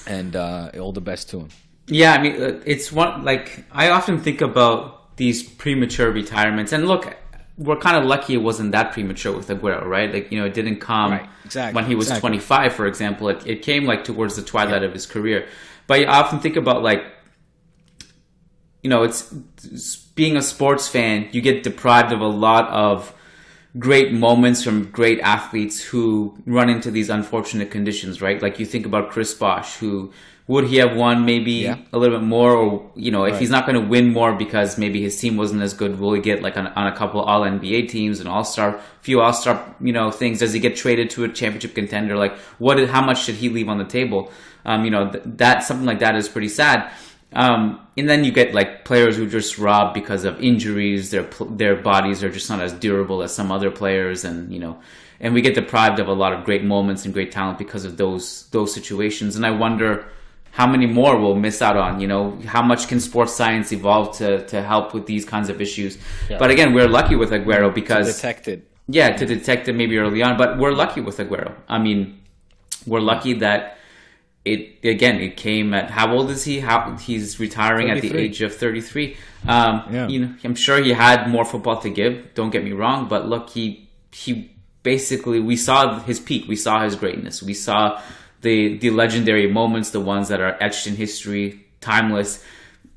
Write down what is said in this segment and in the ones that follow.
and all the best to him. Yeah, I mean, it's one, like, I often think about these premature retirements, and look, we're kind of lucky it wasn't that premature with Aguero, right? Like, it didn't come when he was 25, for example. It came like towards the twilight of his career. But I often think about, like, it's being a sports fan, you get deprived of a lot of great moments from great athletes who run into these unfortunate conditions, right? Like, you think about Chris Bosh, who would he have won maybe a little bit more, or if he's not going to win more because maybe his team wasn't as good, will he get like on a couple All NBA teams and few All Star things? Does he get traded to a championship contender? Like, how much should he leave on the table? That something like that is pretty sad. And then you get like players who just rob because of injuries. Their bodies are just not as durable as some other players, and we get deprived of a lot of great moments and great talent because of those situations. And I wonder how many more we'll miss out on. How much can sports science evolve to help with these kinds of issues? Yeah. But again, we're lucky with Aguero because to detect it. Yeah, to detect it maybe early on. But we're lucky with Aguero. I mean, we're lucky that it came at, how old is he? He's retiring 33. At the age of 33. I'm sure he had more football to give. Don't get me wrong, but look, he basically, we saw his peak. We saw his greatness. We saw the legendary moments, the ones that are etched in history, timeless.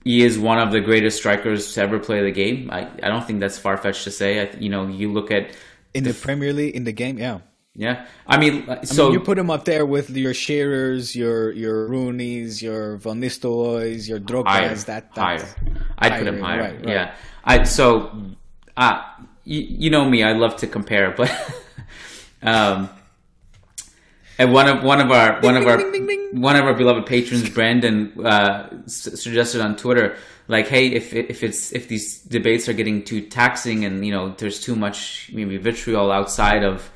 He is one of the greatest strikers to ever play the game. I don't think that's far-fetched to say. You look at in the Premier League, in the game, yeah. Yeah, I mean, you put him up there with your Shearers, your Rooneys, your Van Nistelrooys, your Drogba's. Higher. I'd put him higher. Right. Yeah. You know me, I love to compare, but and one of our beloved patrons, Brandon, suggested on Twitter, like, hey, if these debates are getting too taxing and there's too much maybe vitriol outside of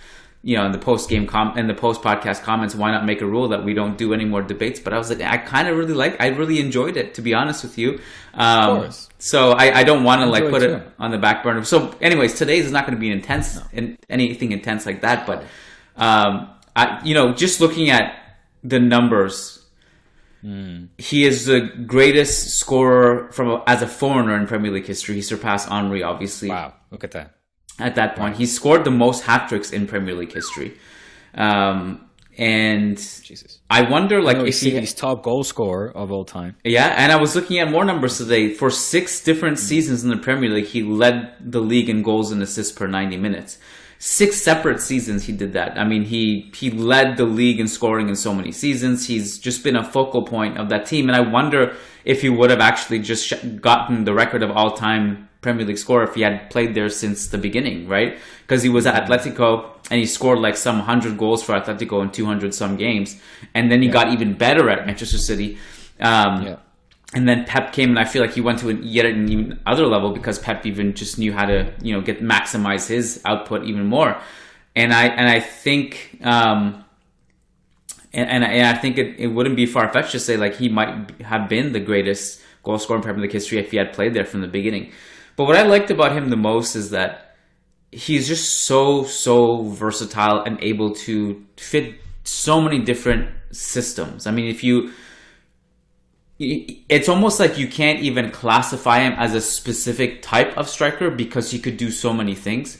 in the post game and the post podcast comments, why not make a rule that we don't do any more debates? But I was like, I really enjoyed it, to be honest with you. Of course. So I don't want to put it on the back burner. So anyways, today's is not going to be anything intense like that. But just looking at the numbers, he is the greatest scorer as a foreigner in Premier League history. He surpassed Henry, obviously. Wow, look at that. At that point, he scored the most hat-tricks in Premier League history. And Jesus. I wonder, if he's top goal scorer of all time. Yeah, and I was looking at more numbers today. For 6 different seasons in the Premier League, he led the league in goals and assists per 90 minutes. 6 separate seasons he did that. I mean, he led the league in scoring in so many seasons. He's just been a focal point of that team. And I wonder if he would have actually just gotten the record of all-time Premier League scorer if he had played there since the beginning, right? Because he was at Atletico and he scored some 100 goals for Atletico in 200 some games, and then he got even better at Manchester City. And then Pep came, and I feel like he went to an even other level because Pep even just knew how to maximize his output even more. And I think I think it wouldn't be far fetched to say he might have been the greatest goal scorer in Premier League history if he had played there from the beginning. But what I liked about him the most is that he's just so versatile and able to fit so many different systems. I mean, it's almost like you can't even classify him as a specific type of striker because he could do so many things.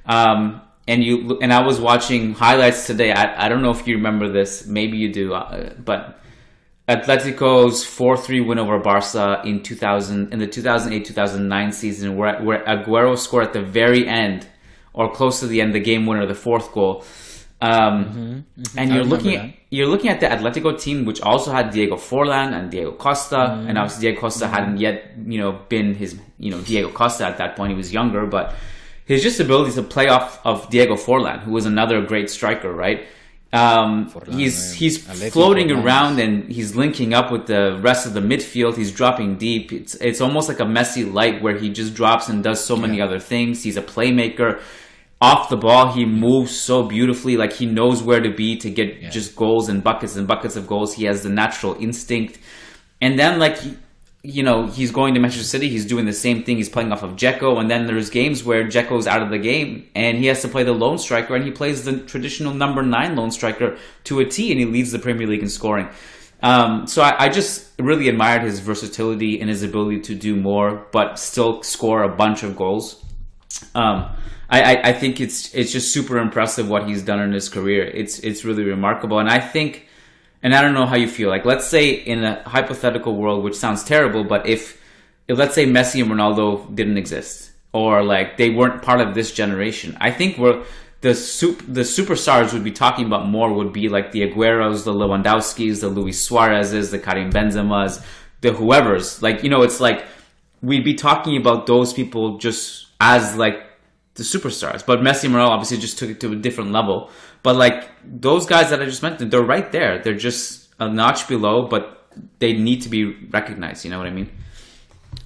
And I was watching highlights today. I don't know if you remember this. Maybe you do. But Atletico's 4-3 win over Barca in the 2008-2009 season, where Aguero scored at the very end, or close to the end, the game winner, the 4th goal. And you're looking at the Atletico team, which also had Diego Forlan and Diego Costa, and obviously Diego Costa hadn't yet been his Diego Costa at that point. He was younger, but his just ability to play off of Diego Forlan, who was another great striker, right? He's floating around and he's linking up with the rest of the midfield. He's dropping deep. It's almost like a Messi light where he just drops and does so many other things. He's a playmaker. Off the ball, he moves so beautifully. He knows where to be to get just goals and buckets of goals. He has the natural instinct. And then he's going to Manchester City. He's doing the same thing. He's playing off of Dzeko. And then there's games where Dzeko's out of the game and he has to play the lone striker, and he plays the traditional number 9 lone striker to a T, and he leads the Premier League in scoring. So I just really admired his versatility and his ability to do more, but still score a bunch of goals. I think it's just super impressive what he's done in his career. It's really remarkable, and I think, and I don't know how you feel. Like, let's say in a hypothetical world, which sounds terrible, but if let's say Messi and Ronaldo didn't exist, or like they weren't part of this generation, I think the superstars would be talking about more would be like the Agueros, the Lewandowskis, the Luis Suarez's, the Karim Benzemas, the whoever's. Like, it's like we'd be talking about those people just as like the superstars. But Messi and Ronaldo obviously just took it to a different level. But like those guys that I just mentioned, they're right there. They're just a notch below, but they need to be recognized. You know what I mean?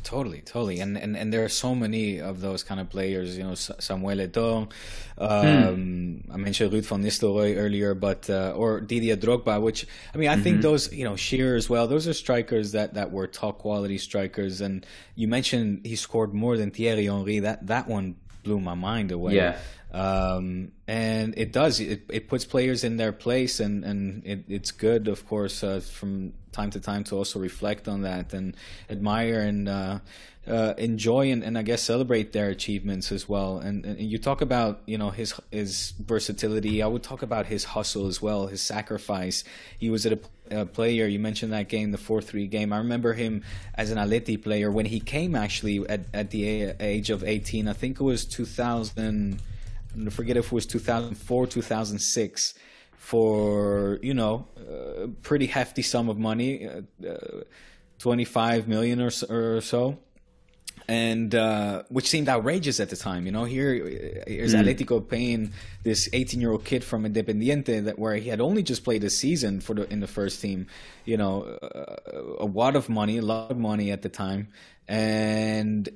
Totally, and there are so many of those kind of players. Samuel Eto'o. I mentioned Ruud van Nistelrooy earlier, but or Didier Drogba. Which I think those Shearer as well. Those are strikers that were top quality strikers. And you mentioned he scored more than Thierry Henry. That one blew my mind away. Yeah. And it does. It puts players in their place, and it's good, of course, from time to time to also reflect on that and admire and enjoy and I guess celebrate their achievements as well. And you talk about his versatility. I would talk about his hustle as well, his sacrifice. He was a player. You mentioned that game, the 4-3 game. I remember him as an Atleti player when he came actually at the age of 18. I think it was 2000. I forget if it was 2004, 2006, for a pretty hefty sum of money, 25 million or so, and which seemed outrageous at the time. Here's Atletico paying this 18-year-old kid from Independiente where he had only just played a season in the first team. A lot of money at the time, and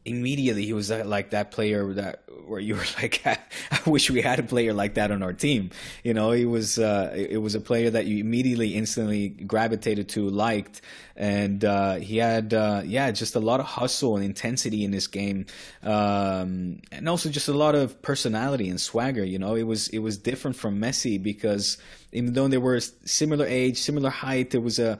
immediately he was like that player where you were like, I wish we had a player like that on our team. He was it was a player that you immediately instantly gravitated to, liked, and he had just a lot of hustle and intensity in this game, and also just a lot of personality and swagger. It was different from Messi because even though they were similar age, similar height, there was a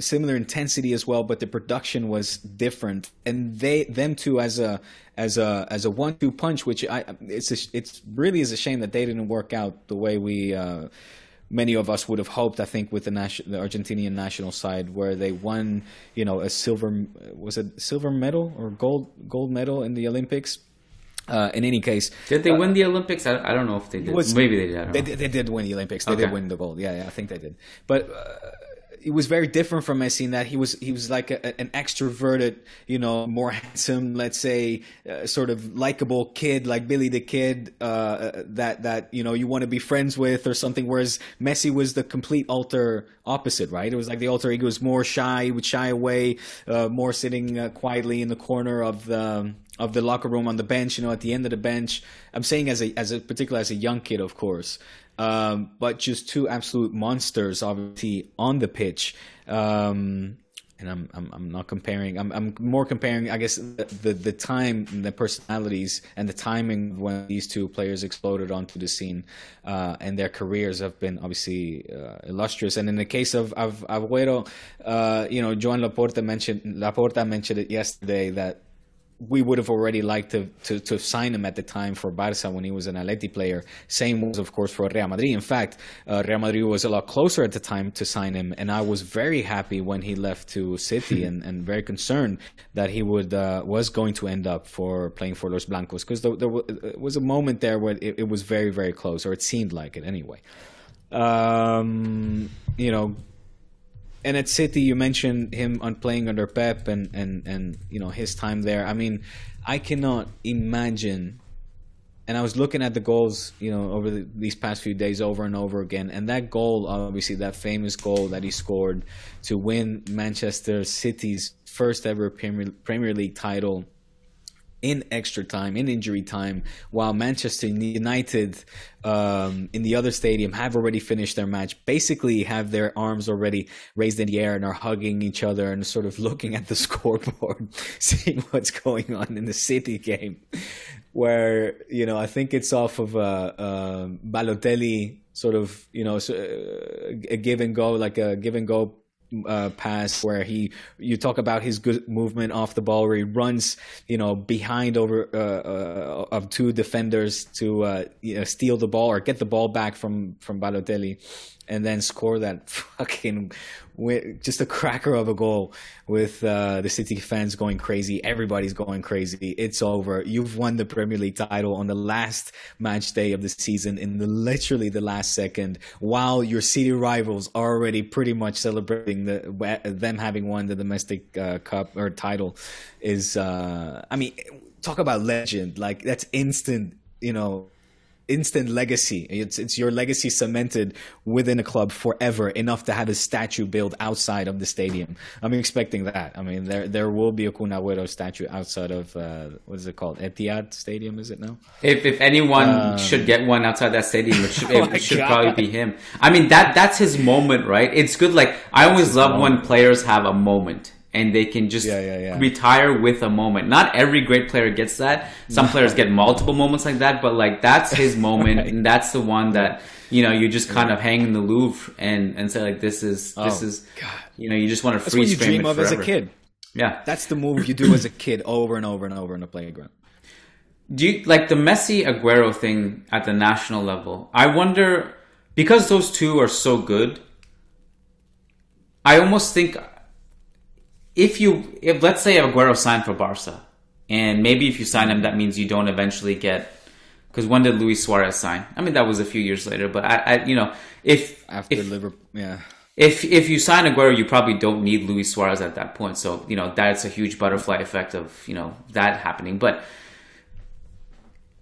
similar intensity as well, but the production was different. And them two as a 1-2 punch, which it's really is a shame that they didn't work out the way we many of us would have hoped. I think with the Argentinian national side, where they won a silver medal or gold medal in the Olympics. In any case, did they win the Olympics? I don't know if they did. Maybe they did. I don't know. They did win the Olympics. They did win the gold. Yeah, I think they did. But it was very different from Messi in that he was like an extroverted, more handsome, let's say, sort of likable kid, like Billy the Kid, that you want to be friends with or something. Whereas Messi was the complete alter opposite, right? It was like the alter ego was more shy. He would shy away, more sitting quietly in the corner of the locker room on the bench, at the end of the bench. I'm saying particularly as a young kid, of course. But just two absolute monsters, obviously, on the pitch. And I'm not comparing. I'm more comparing, I guess, the time, and the personalities, and the timing when these two players exploded onto the scene, and their careers have been obviously illustrious. And in the case of Aguero, Joan Laporta mentioned it yesterday that we would have already liked to sign him at the time for Barca when he was an Atleti player. Same was, of course, for Real Madrid. In fact, Real Madrid was a lot closer at the time to sign him, and I was very happy when he left to City and very concerned that he was going to end up playing for Los Blancos, because there was a moment there where it was very, very close, or it seemed like it anyway. And at City, you mentioned him on playing under Pep and his time there. I mean, I cannot imagine. And I was looking at the goals, over these past few days over and over again. And that goal, obviously, that famous goal that he scored to win Manchester City's first ever Premier League title in extra time, in injury time, while Manchester United in the other stadium have already finished their match, basically have their arms already raised in the air and are hugging each other and sort of looking at the scoreboard, seeing what's going on in the City game, where, I think it's off of Balotelli sort of, a give and go, like a give and go pass where you talk about his good movement off the ball, where he runs, behind over of two defenders to steal the ball or get the ball back from Balotelli, and then score that fucking just a cracker of a goal with the City fans going crazy. Everybody's going crazy. It's over. You've won the Premier League title on the last match day of the season in literally the last second, while your City rivals are already pretty much celebrating them having won the domestic cup or title. Is talk about legend. Like, that's instant, instant legacy. It's your legacy cemented within a club forever, enough to have a statue built outside of the stadium. I'm expecting that. I mean, there will be a Kun Agüero statue outside of what is it called? Etihad Stadium, is it now? If anyone should get one outside that stadium, it should probably be him. I mean, that's his moment, right? It's good. Like, I always love when players have a moment and they can just retire with a moment. Not every great player gets that. Some players get multiple moments like that, but like, that's his moment, right. And that's the one that you just kind of hang in the Louvre and say, like, this is God. You just want to freeze frame it forever. That's what you dream of as a kid. Yeah, that's the move you do as a kid over and over and over in the playground. Do you like the Messi Aguero thing at the national level? I wonder, because those two are so good, I almost think, if let's say Aguero signed for Barca, and maybe if you sign him, that means you don't eventually get, because when did Luis Suarez sign? I mean, that was a few years later, but if Liverpool, if you sign Aguero, you probably don't need Luis Suarez at that point. So that's a huge butterfly effect of that happening. But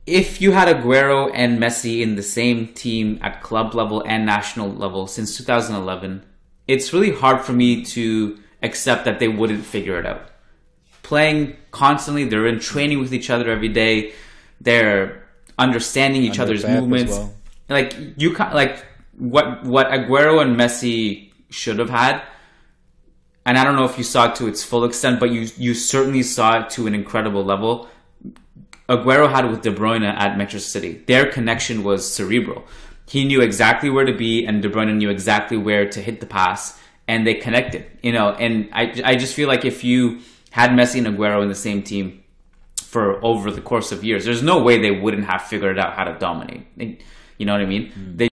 if you had Aguero and Messi in the same team at club level and national level since 2011, it's really hard for me to accept that they wouldn't figure it out. Playing constantly, they're in training with each other every day. They're understanding each other's movements. Well. Like, you like what Aguero and Messi should have had. And I don't know if you saw it to its full extent, but you certainly saw it to an incredible level. Aguero had with De Bruyne at Manchester City. Their connection was cerebral. He knew exactly where to be, and De Bruyne knew exactly where to hit the pass. And they connected, and I just feel like if you had Messi and Aguero in the same team for over the course of years, there's no way they wouldn't have figured out how to dominate. You know what I mean? They